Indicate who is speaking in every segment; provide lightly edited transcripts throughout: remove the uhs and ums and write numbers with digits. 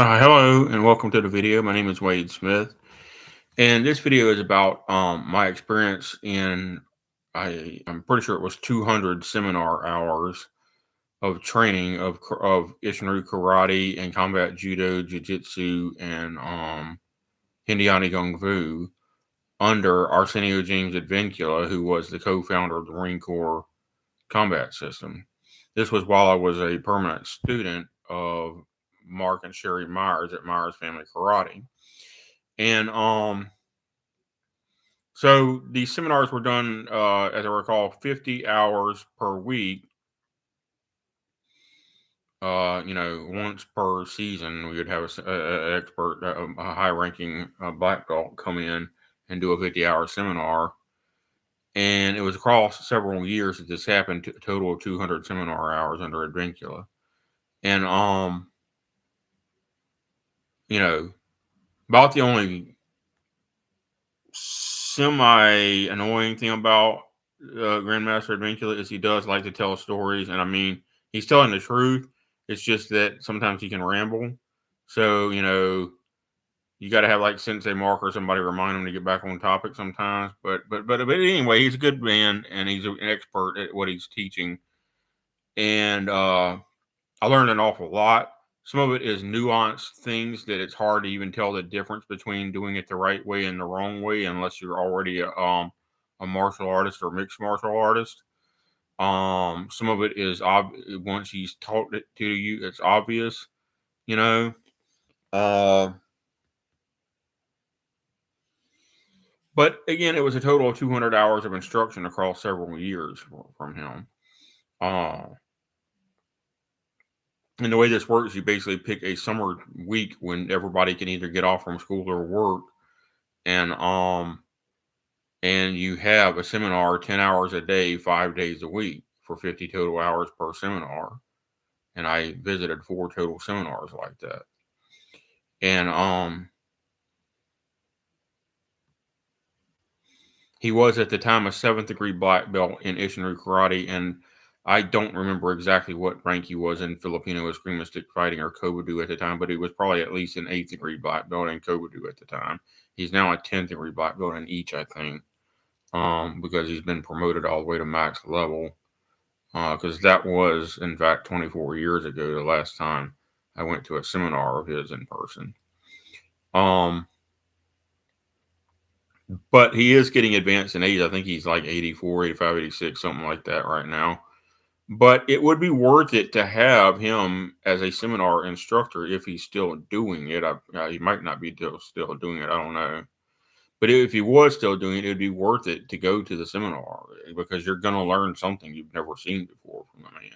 Speaker 1: Hello and welcome to the video. My name is Wade Smith, and this video is about my experience in I'm pretty sure it was 200 seminar hours of training of Ishinryu karate and combat judo, jiu-jitsu, and Hindiani Kung Fu under Arcenio James Advincula, who was the co-founder of the Marine Corps combat system. This was while I was a permanent student of Mark and Sherry Myers at Myers Family Karate. And so these seminars were done, as I recall, 50 hours per week. Once per season, we would have a expert, a high-ranking black belt come in and do a 50-hour seminar. And it was across several years that this happened, a total of 200 seminar hours under Advincula. And about the only semi-annoying thing about Grandmaster Advincula is he does like to tell stories, and I mean, he's telling the truth. It's just that sometimes he can ramble. So, you got to have like Sensei Mark or somebody remind him to get back on topic sometimes. But anyway, he's a good man, and he's an expert at what he's teaching. And I learned an awful lot. Some of it is nuanced things that it's hard to even tell the difference between doing it the right way and the wrong way unless you're already a martial artist or mixed martial artist. Some of it is once he's taught it to you, it's obvious, you know. But again, it was a total of 200 hours of instruction across several years from him. And the way this works, you basically pick a summer week when everybody can either get off from school or work, and you have a seminar 10 hours a day, 5 days a week for 50 total hours per seminar. And I visited 4 total seminars like that. And he was at the time a 7th degree black belt in Ishinryu karate, and I don't remember exactly what rank he was in Filipino eskrima stick fighting or Kobudo at the time, but he was probably at least an 8th degree black belt in Kobudo at the time. He's now a 10th degree black belt in each, I think, because he's been promoted all the way to max level. Because that was, in fact, 24 years ago, the last time I went to a seminar of his in person. But he is getting advanced in age. I think he's like 84, 85, 86, something like that right now. But it would be worth it to have him as a seminar instructor if he's still doing it. He might not be still doing it. I don't know. But if he was still doing it, it would be worth it to go to the seminar because you're going to learn something you've never seen before from the man.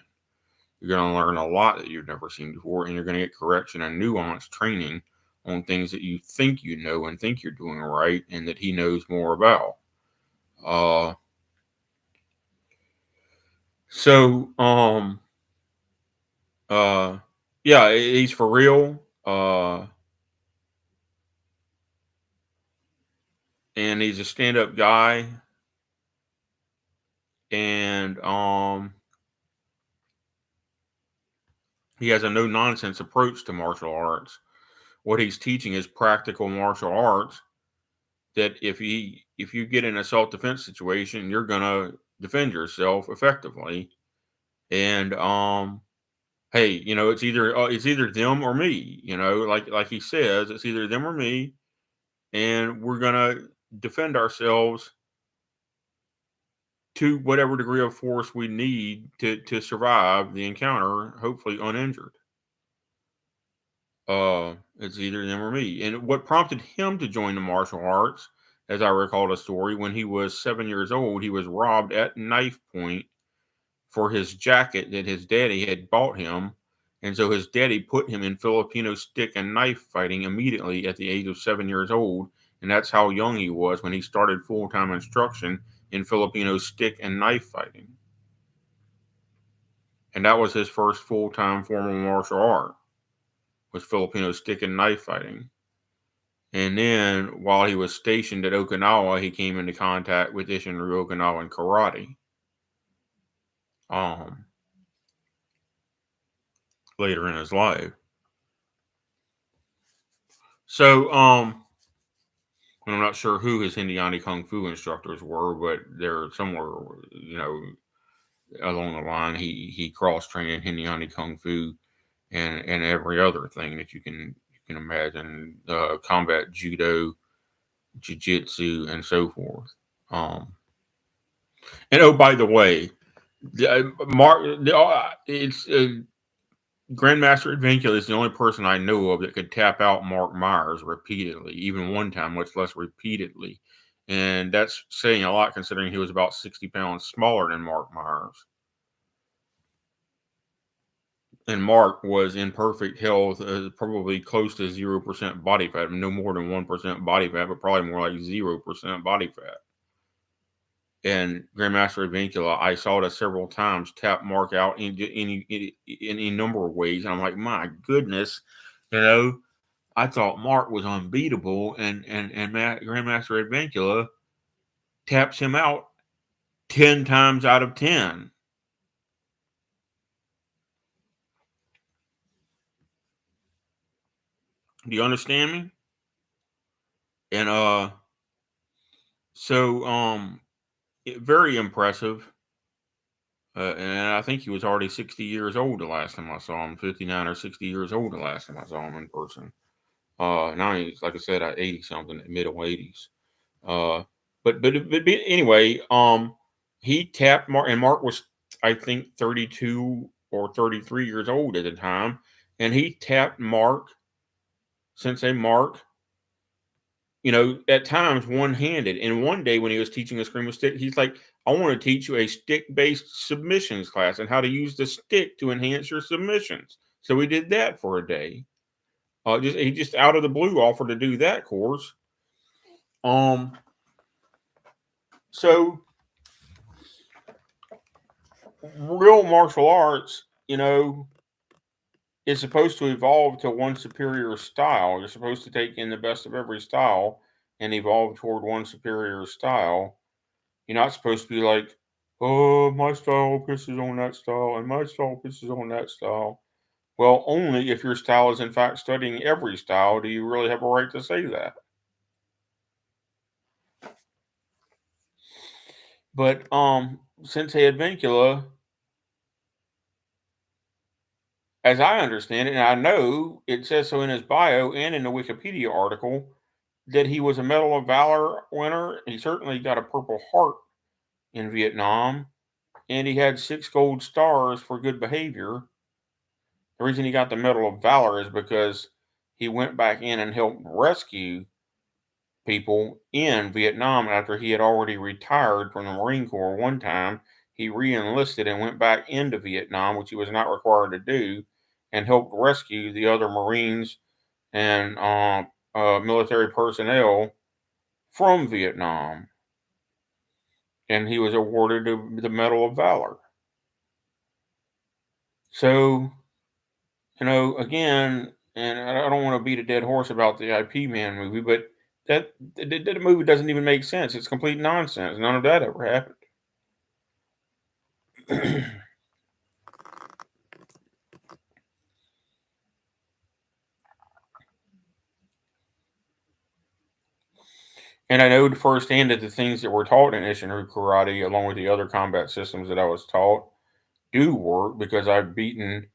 Speaker 1: You're going to learn a lot that you've never seen before, and you're going to get correction and nuance training on things that you think you know and think you're doing right and that he knows more about. Yeah, he's for real. And he's a stand-up guy. And he has a no-nonsense approach to martial arts. What he's teaching is practical martial arts that if you get in a self-defense situation, you're gonna defend yourself effectively. And hey, it's either them or me. Like he says, it's either them or me, and we're gonna defend ourselves to whatever degree of force we need to survive the encounter, hopefully uninjured. It's either them or me. And what prompted him to join the martial arts, as I recall the story, when he was 7 years old, he was robbed at knife point for his jacket that his daddy had bought him. And so his daddy put him in Filipino stick and knife fighting immediately at the age of 7 years old. And that's how young he was when he started full-time instruction in Filipino stick and knife fighting. And that was his first full-time formal martial art, was Filipino stick and knife fighting. And then while he was stationed at Okinawa, he came into contact with Ishinryu Okinawan karate. Um, Later in his life. So, I'm not sure who his Hindiani Kung Fu instructors were, but they're somewhere, you know, along the line. He cross trained Hindiani Kung Fu and every other thing that you can imagine, combat judo, jiu-jitsu, and so forth. And oh, by the way, Mark, it's Grandmaster Advincula is the only person I know of that could tap out Mark Myers repeatedly, even one time, much less repeatedly. And that's saying a lot considering he was about 60 pounds smaller than Mark Myers. And Mark was in perfect health, probably close to 0% body fat, no more than 1% body fat, but probably more like 0% body fat. And Grandmaster Advincula, I saw it several times tap Mark out in a number of ways. And I'm like, my goodness, you know, I thought Mark was unbeatable, and Grandmaster Advincula taps him out 10 times out of 10. Do you understand me? And so very impressive. And I think he was already 60 years old the last time I saw him, 59 or 60 years old the last time I saw him in person. Now he's, like I said, 80 something, middle 80s. Uh, but anyway, he tapped Mark, and Mark was, I think, 32 or 33 years old at the time, and he tapped Mark, Sensei Mark, at times one handed. And one day when he was teaching a scream with stick, he's like, I want to teach you a stick based submissions class and how to use the stick to enhance your submissions. So we did that for a day. He just out of the blue offered to do that course. Um, so real martial arts, is supposed to evolve to one superior style. You're supposed to take in the best of every style and evolve toward one superior style. You're not supposed to be like, oh, my style pisses on that style, and my style pisses on that style. Well, only if your style is in fact studying every style do you really have a right to say that. But Sensei Advincula, as I understand it, and I know it says so in his bio and in the Wikipedia article, that he was a Medal of Valor winner. He certainly got a Purple Heart in Vietnam, and he had 6 gold stars for good behavior. The reason he got the Medal of Valor is because he went back in and helped rescue people in Vietnam after he had already retired from the Marine Corps one time. He re-enlisted and went back into Vietnam, which he was not required to do, and helped rescue the other Marines and military personnel from Vietnam. And he was awarded the Medal of Valor. So, again, and I don't want to beat a dead horse about the IP Man movie, but that movie doesn't even make sense. It's complete nonsense. None of that ever happened. And I know firsthand that the things that were taught in Isshinryu Karate, along with the other combat systems that I was taught, do work because I've beaten,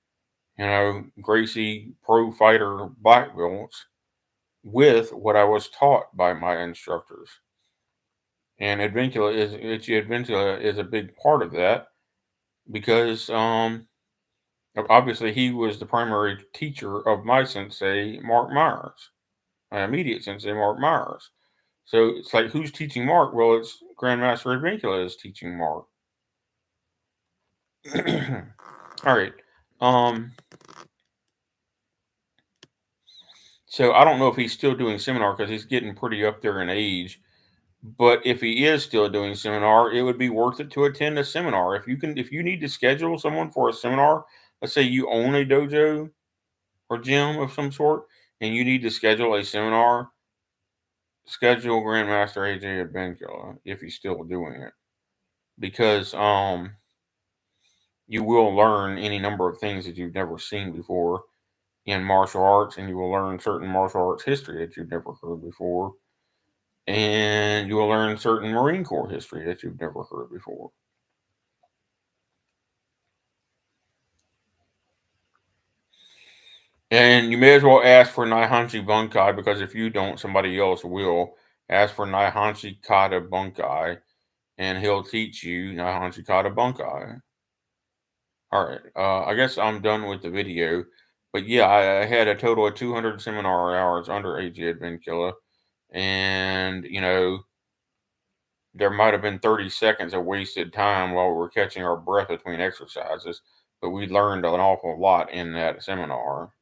Speaker 1: Gracie pro fighter black belts with what I was taught by my instructors. And Ichi Advincula is a big part of that because obviously he was the primary teacher of my sensei, Mark Myers, my immediate sensei, Mark Myers. So it's like, who's teaching Mark? Well, it's Grandmaster Advincula is teaching Mark. All right. So I don't know if he's still doing seminar because he's getting pretty up there in age. But if he is still doing seminar, it would be worth it to attend a seminar. If you need to schedule someone for a seminar, let's say you own a dojo or gym of some sort, and you need to schedule a seminar, schedule Grandmaster AJ Advincula if he's still doing it, because you will learn any number of things that you've never seen before in martial arts, and you will learn certain martial arts history that you've never heard before. And you will learn certain Marine Corps history that you've never heard before. And you may as well ask for Naihanchi Bunkai, because if you don't, somebody else will. Ask for Naihanchi Kata Bunkai, and he'll teach you Naihanchi Kata Bunkai. Alright, I guess I'm done with the video. But yeah, I had a total of 200 seminar hours under AG Advincula. And, there might have been 30 seconds of wasted time while we were catching our breath between exercises. But we learned an awful lot in that seminar.